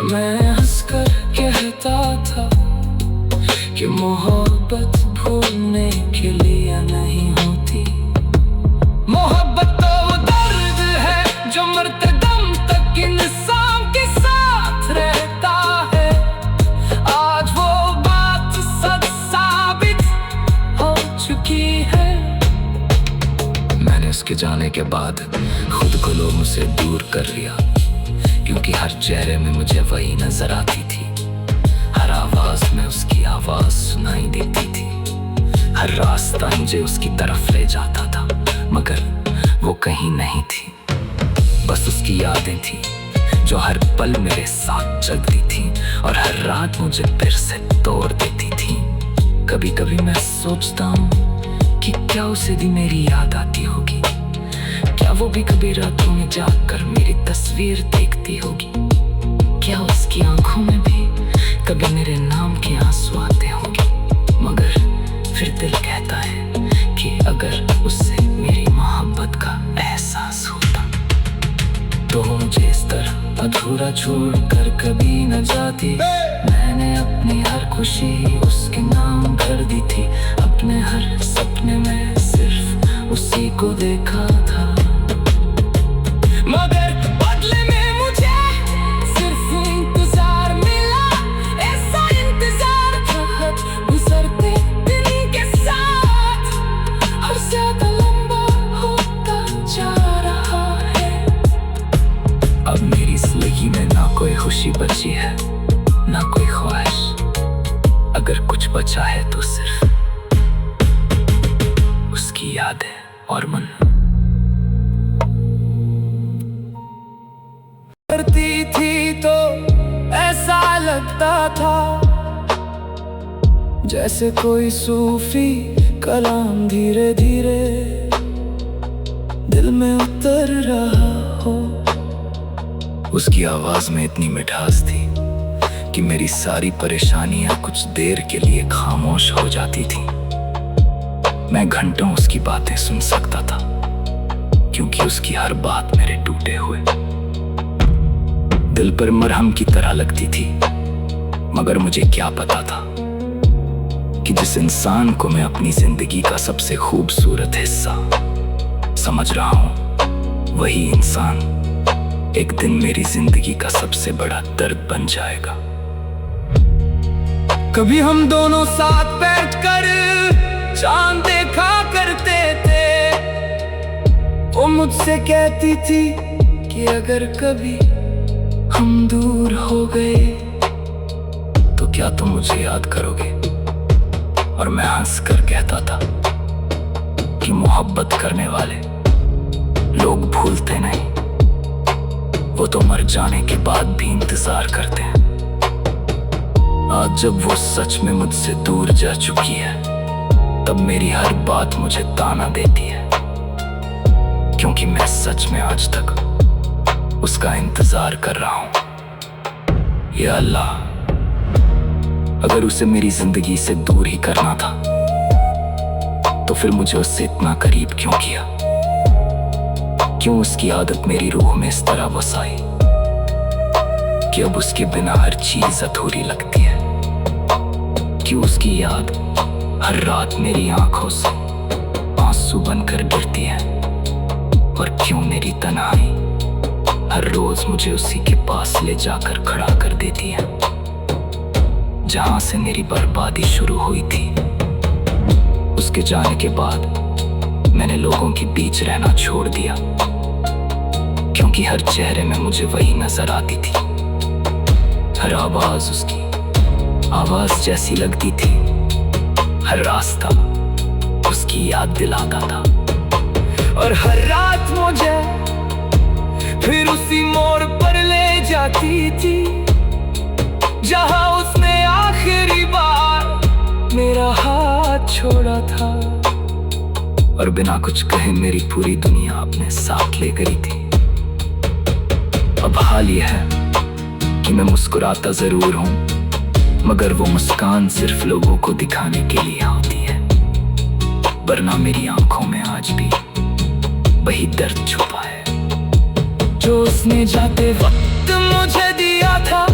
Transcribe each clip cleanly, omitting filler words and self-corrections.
और मैं हंसकर कहता था कि मोहब्बत भूलने के लिए नहीं होती। मोहब्बत तो वो दर्द है जो मरते दम तक इंसान के साथ रहता है। आज वो बात सच साबित हो चुकी है। मैंने उसके जाने के बाद खुद को लोगों से दूर कर लिया, क्योंकि हर चेहरे में मुझे वही नजर आती थी। हर आवाज में उसकी आवाज सुनाई देती थी। हर रास्ता मुझे उसकी तरफ ले जाता था, मगर वो कहीं नहीं थी। बस उसकी यादें थी जो हर पल मेरे साथ जगती थी और हर रात मुझे फिर से तोड़ देती थी। कभी कभी मैं सोचता हूँ कि क्या उसे भी मेरी याद आती होगी। क्या वो भी कभी रातों में जागकर मेरी तस्वीर देखती होगी। क्या उसकी आंखों में भी कभी मेरे नाम के आंसू आते होंगे। मगर फिर दिल कहता है कि अगर उससे मेरी मोहब्बत का एहसास होता तो मुझे इस तरह अधूरा छोड़ कर कभी न जाती। मैंने अपनी हर खुशी उसके नाम कर दी थी। अपने हर सपने में सिर्फ उसी को देखा था, मगर बदले में मुझे सिर्फ इंतजार मिला। ऐसा इंतजार था गुजरते दिन के साथ और ज्यादा लंबा होता जा रहा है। अब मेरी जिंदगी में ना कोई खुशी बची है, ना कोई ख्वाहिश। अगर कुछ बचा है तो सिर्फ उसकी यादें और मन। करती थी तो ऐसा लगता था जैसे कोई सूफी कलाम धीरे धीरे दिल में उतर रहा हो। उसकी आवाज में इतनी मिठास थी कि मेरी सारी परेशानियां कुछ देर के लिए खामोश हो जाती थी। मैं घंटों उसकी बातें सुन सकता था, क्योंकि उसकी हर बात मेरे टूटे हुए दिल पर मरहम की तरह लगती थी। मगर मुझे क्या पता था कि जिस इंसान को मैं अपनी जिंदगी का सबसे खूबसूरत हिस्सा समझ रहा हूं, वही इंसान एक दिन मेरी जिंदगी का सबसे बड़ा दर्द बन जाएगा। कभी हम दोनों साथ बैठकर चांद देखा करते थे। वो मुझसे कहती थी कि अगर कभी हम दूर हो गए तो क्या तुम मुझे याद करोगे। और मैं हंसकर कहता था कि मोहब्बत करने वाले लोग भूलते नहीं, वो तो मर जाने के बाद भी इंतजार करते हैं। आज जब वो सच में मुझसे दूर जा चुकी है, तब मेरी हर बात मुझे ताना देती है, क्योंकि मैं सच में आज तक उसका इंतजार कर रहा हूं। या अल्लाह, अगर उसे मेरी जिंदगी से दूर ही करना था तो फिर मुझे उससे इतना करीब क्यों किया। क्यों उसकी आदत मेरी रूह में इस तरह बसाई कि अब उसके बिना हर चीज अधूरी लगती है। क्यों उसकी याद हर रात मेरी आंखों से आंसू बनकर गिरती है। और क्यों मेरी तन्हाई हर रोज मुझे उसी के पास ले जाकर खड़ा कर देती है, जहां से मेरी बर्बादी शुरू हुई थी। उसके जाने के बाद मैंने लोगों के बीच रहना छोड़ दिया, क्योंकि हर चेहरे में मुझे वही नजर आती थी। हर आवाज उसकी आवाज जैसी लगती थी। हर रास्ता उसकी याद दिलाता था। और हर रात मुझे फिर उसी मोड़ पर ले जाती थी, जहां उसने आखिरी बार मेरा हाथ छोड़ा था। और बिना कुछ कहे मेरी पूरी दुनिया अपने साथ ले गई थी। अब हाल यह है कि मैं मुस्कुराता जरूर हूं, मगर वो मुस्कान सिर्फ लोगों को दिखाने के लिए होती है, वरना मेरी आंखों में आज भी वही दर्द छुपा है जो उसने जाते वक्त मुझे दिया था।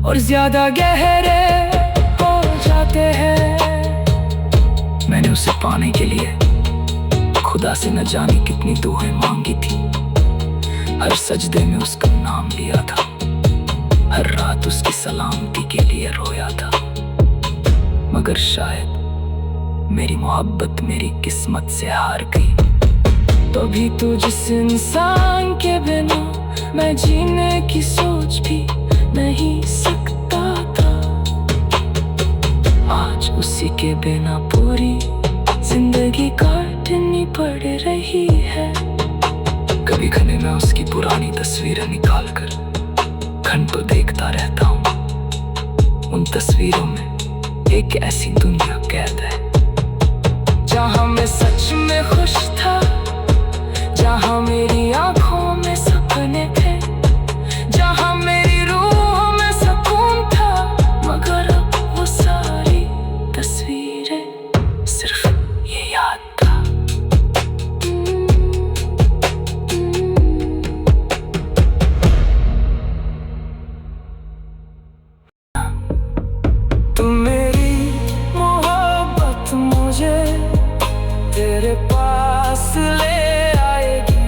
और ज्यादा गहरे हो जाते हैं। मैंने उसे पाने के लिए खुदा से न जाने कितनी दुआएं मांगी थी। हर सजदे में उसका नाम लिया था, हर रात उसकी सलामती के लिए रोया था। मगर शायद मेरी मोहब्बत मेरी किस्मत से हार गई। तो भी तू जिस इंसान के बिना मैं जीने की सोच भी नहीं सकता था, आज उसी के बिना पूरी जिंदगी काटनी पड़ रही है। कभी कभी मैं उसकी पुरानी तस्वीरें निकाल कर घंटों देखता रहता हूँ। उन तस्वीरों में एक ऐसी दुनिया कैद है जहाँ मैं सच में खुश था, जहाँ मेरी आंखों में सपने थे, जहाँ मेरी रूह में सुकून था। मगर अब वो सारी तस्वीरें सिर्फ ये याद था। तुम मेरी मोहब्बत मुझे तेरे पास ले आएगी,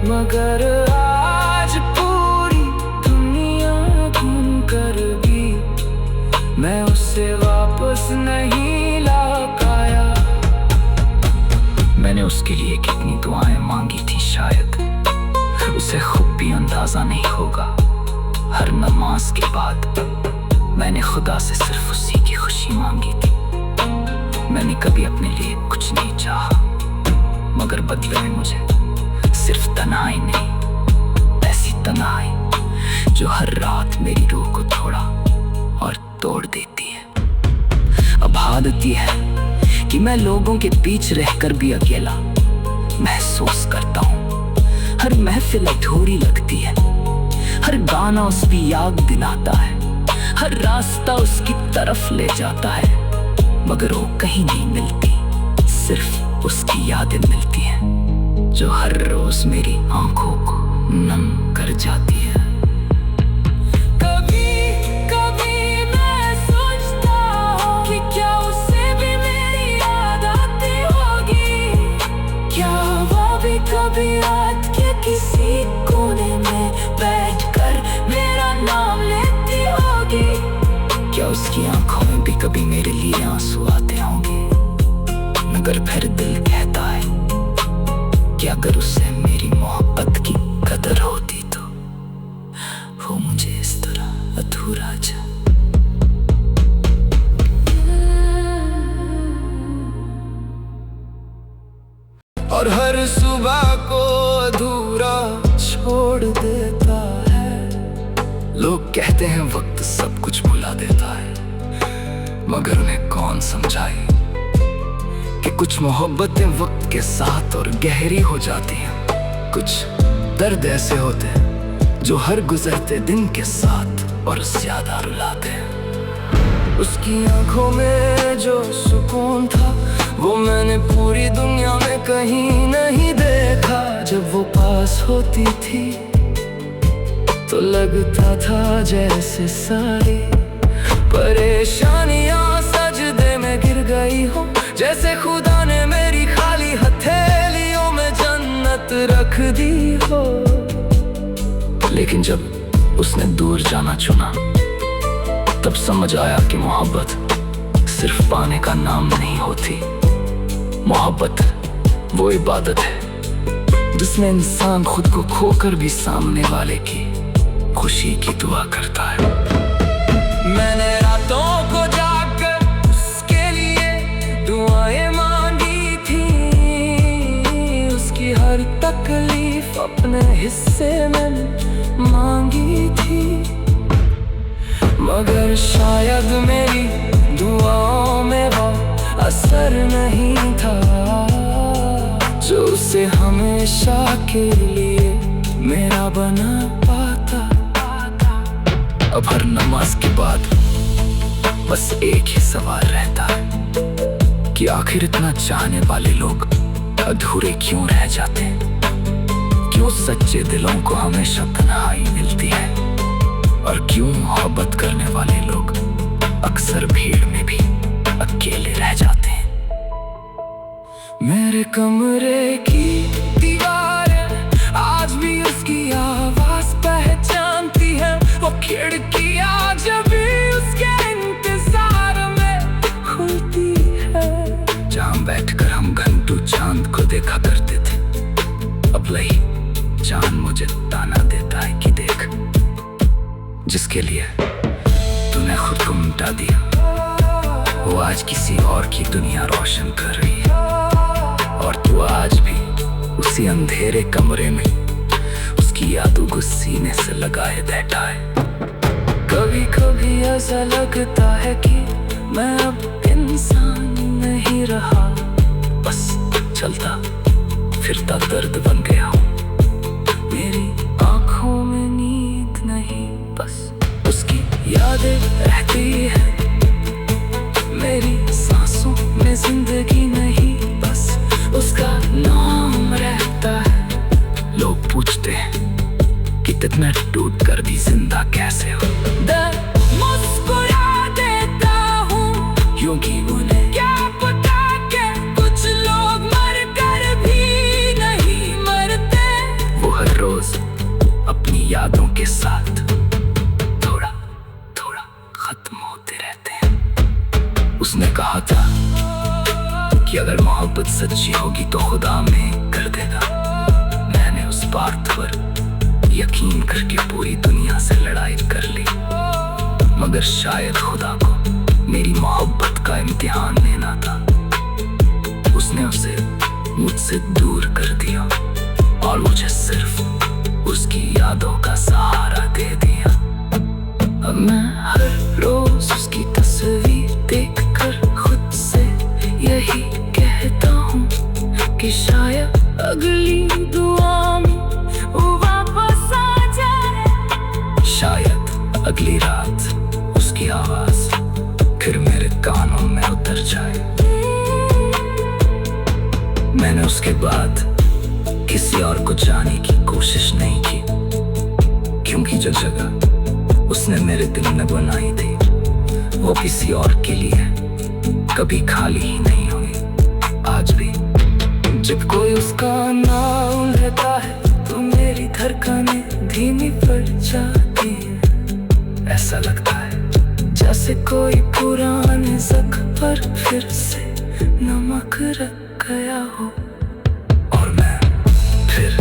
मगर आज पूरी दुनिया घूम कर भी मैं उसे वापस नहीं ला पाया। मैंने उसके लिए कितनी दुआएं मांगी थी, शायद उसे खुद भी अंदाजा नहीं होगा। हर नमाज के बाद मैंने खुदा से सिर्फ उसी की खुशी मांगी थी। मैंने कभी अपने लिए कुछ नहीं चाहा, मगर बदले में मुझे सिर्फ तन्हाई नहीं, ऐसी तन्हाई जो हर रात मेरी रूह को थोड़ा और तोड़ देती है। अब आदत ये है कि मैं लोगों के बीच रहकर भी अकेला महसूस करता हूँ। हर महफिल अधूरी लगती है, हर गाना उसकी याद दिलाता है, हर रास्ता उसकी तरफ ले जाता है, मगर वो कहीं नहीं मिलती। सिर्फ उसकी यादें मिलती हैं जो हर रोज मेरी आंखों को नम कर जाती है। कभी कभी मैं सोचता हूँ कि क्या उसे भी मेरी याद आती होगी, क्या वो भी कभी रात के किसी कोने में बैठकर मेरा नाम लेती होगी, क्या उसकी आंखों में भी कभी मेरे लिए आंसू आते होंगे। मगर फिर दिल कहता है कि अगर उसे मेरी मोहब्बत की कदर होती तो वो मुझे इस तरह अधूरा जा। और हर सुबह को अधूरा छोड़ देता है। लोग कहते हैं वक्त सब कुछ भुला देता है, मगर उन्हें कौन समझाए कि कुछ मोहब्बतें वक्त के साथ और गहरी हो जाती हैं। कुछ दर्द ऐसे होते हैं जो हर गुजरते दिन के साथ और ज्यादा रुलाते हैं। उसकी आंखों में जो सुकून था वो मैंने पूरी दुनिया में कहीं नहीं देखा। जब वो पास होती थी तो लगता था जैसे सारी परेशानियां सजदे में गिर गई हो, जैसे खुदा ने मेरी खाली हथेलियों में जन्नत रख दी हो। लेकिन जब उसने दूर जाना चुना तब समझ आया कि मोहब्बत सिर्फ पाने का नाम नहीं होती। मोहब्बत वो इबादत है जिसमें इंसान खुद को खोकर भी सामने वाले की खुशी की दुआ करता है। मैंने रातों को जाकर उसके लिए दुआएं मांगी थी, उसकी हर तकलीफ अपने हिस्से में मांगी थी, मगर शायद मेरी दुआओं में वो असर नहीं था जो उसे हमेशा के लिए मेरा बना पाता। अब हर नमाज के बाद बस एक ही सवाल रहता है कि आखिर इतना चाहने वाले लोग अधूरे क्यों रह जाते हैं? क्यों सच्चे दिलों को हमेशा तन्हाई मिलती है? और क्यों मोहब्बत करने वाले लोग अक्सर भीड़ में भी अकेले रह जाते हैं। मेरे कमरे की दीवारें आज भी उसकी आवाज पहचानती है। वो खिड़कियां जब भी उसके इंतजार में खुलती है। जहां बैठकर हम घंटों चांद को देखा करते थे, अब लही चांद मुझे ताना देता है कि देख, जिसके लिए तूने खुद को मिटा दिया, वो आज किसी और की दुनिया रोशन कर रही है। और तू आज भी उसी अंधेरे कमरे में उसकी यादों को सीने से लगाए बैठा है। कभी कभी ऐसा लगता है कि मैं अब इंसान नहीं रहा, बस चलता फिरता दर्द बन गया हूँ। मेरी आंखों में नींद नहीं, बस उसकी यादें रहती है। मेरी सांसों में जिंदगी नहीं, बस उसका नाम रहता है। लोग पूछते हैं कि इतना टूट कर भी जिंदा कैसे हो। मुस्कुरा देता हूँ क्योंकि उन्हें क्या पता कि कुछ लोग मर कर भी नहीं मरते। वो हर रोज अपनी यादों के साथ थोड़ा थोड़ा खत्म होते रहते हैं। उसने कहा था कि अगर मोहब्बत सच्ची होगी तो खुदा में कर देगा। मैंने उस बात पर यकीन करके पूरी दुनिया से लड़ाई कर ली, मगर शायद खुदा को मेरी मोहब्बत का इम्तिहान लेना था। उसने उसे मुझसे दूर कर दिया और मुझे सिर्फ उसकी यादों का सहारा दे दिया। अब मैं हर रोज उसकी तस्वीर देखकर खुद से यही कहता हूँ कि शायद अगली दुआ में वो वापस आ जाए। शायद अगली रात उसकी आवाज फिर मेरे कानों में उतर जाए। मैंने उसके बाद किसी और को जाने की कोशिश नहीं की, क्योंकि जो जगह उसने मेरे दिल में बनाई थी वो किसी और के लिए कभी खाली ही नहीं हुई। आज भी जब कोई उसका नाम लेता है तो मेरी धड़कनें धीमी पड़ जाती हैं। ऐसा लगता है जैसे कोई पुराने जख्म पर फिर से नमक रख गया हो और मैं फिर